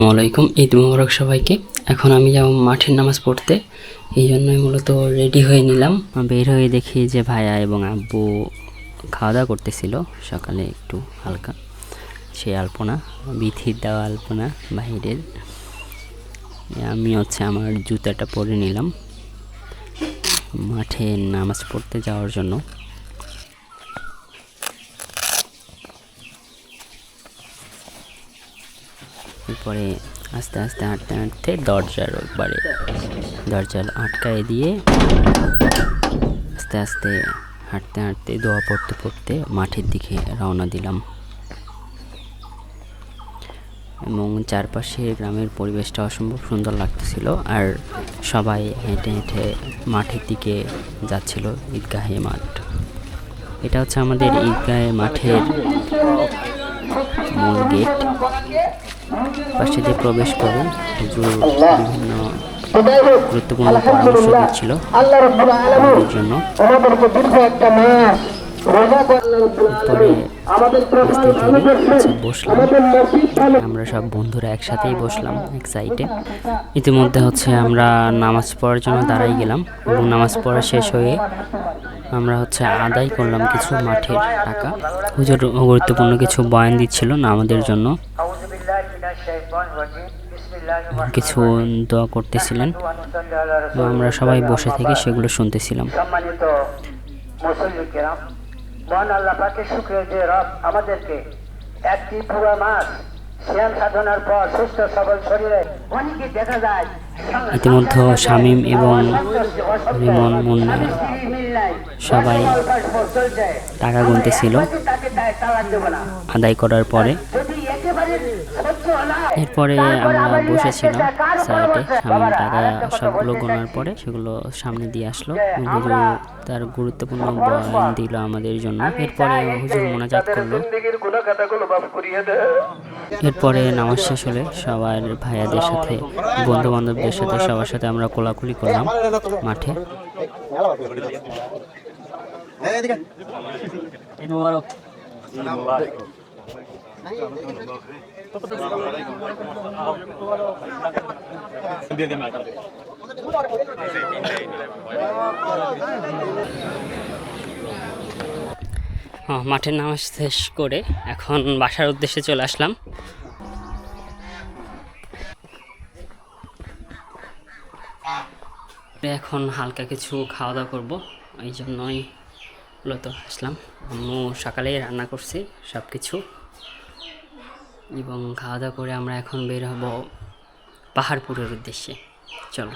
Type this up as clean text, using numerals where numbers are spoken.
আসসালামাইকুম, ঈদ মোবারক সবাইকে। এখন আমি যাব মাঠের নামাজ পড়তে, এই জন্যই মূলত রেডি হয়ে নিলাম। বের হয়ে দেখি যে ভাইয়া এবং আব্বু খাওয়া দাওয়া করতেছিল সকালে একটু হালকা সেই আলপনা, বিথির দেওয়া আলপনা বাইরের। আমি আমার জুতাটা পরে নিলাম মাঠে নামাজ পড়তে যাওয়ার জন্য। এরপরে আস্তে আস্তে হাঁটতে হাঁটতে দরজা আটকায় দিয়ে আস্তে আস্তে হাঁটতে হাঁটতে দোয়া পড়তে পড়তে মাঠের দিকে রওনা দিলাম। এবং চারপাশে গ্রামের পরিবেশটা অসম্ভব সুন্দর লাগতেছিল, আর সবাই হেঁটে হেঁটে মাঠের দিকে যাচ্ছিল। ঈদগাহে মাঠ, এটা হচ্ছে আমাদের ঈদগাহে মাঠের মূল গেট। পাশে দিয়ে প্রবেশ করে হুজুর বিভিন্ন গুরুত্বপূর্ণ পরামর্শ দিচ্ছিল আমাদের জন্য। পরে বসলাম, আমরা সব বন্ধুরা একসাথেই বসলাম এক সাইডে। ইতিমধ্যে আমরা নামাজ পড়ার জন্য দাঁড়াই গেলাম, এবং নামাজ পড়া শেষ হয়ে আমরা আদায় করলাম কিছু মাঠের টাকা। হুজুর গুরুত্বপূর্ণ কিছু বয়ান দিচ্ছিল না আমাদের জন্য, কিছু দোয়া করতেছিলেন, আমরা সবাই বসে থেকে সেগুলো শুনতেছিলাম। মহান আল্লাহ পাকের শুকরিয়া যে রব আমাদেরকে একটি পুরো মাস সিয়াম সাধনার পর সুস্থ সবল শরীরে অনেকে দেখা যায়। ইতিমধ্যে শামীম এবং রিমন মুন্না সবাই টাকা গুনতেছিল আদায় করার পরে। এরপরে আমরা বসেছিলাম সাইডে। শামীম টাকা সবগুলো গোনার পরে সেগুলো সামনে দিয়ে আসলো, হুজুর তার গুরুত্বপূর্ণ বয়ান দিল আমাদের জন্য। এরপরে হুজুর মোনাজাত করলো। এরপরে নামাজ শেষ হলে সবার ভাইয়াদের সাথে, বন্ধু বান্ধবদের সাথে, সবার সাথে আমরা কোলাকুলি করলাম মাঠে। মাঠের নামাজ শেষ করে এখন বাসার উদ্দেশ্যে চলে আসলাম। এখন হালকা কিছু খাওয়া দাওয়া করবো, এই জন্যই মূলত আসলাম। আম্মু সকালেই রান্না করছি সব কিছু, এবং খাওয়া দাওয়া করে আমরা এখন বের হব পাহাড়পুরের উদ্দেশ্যে। চলো।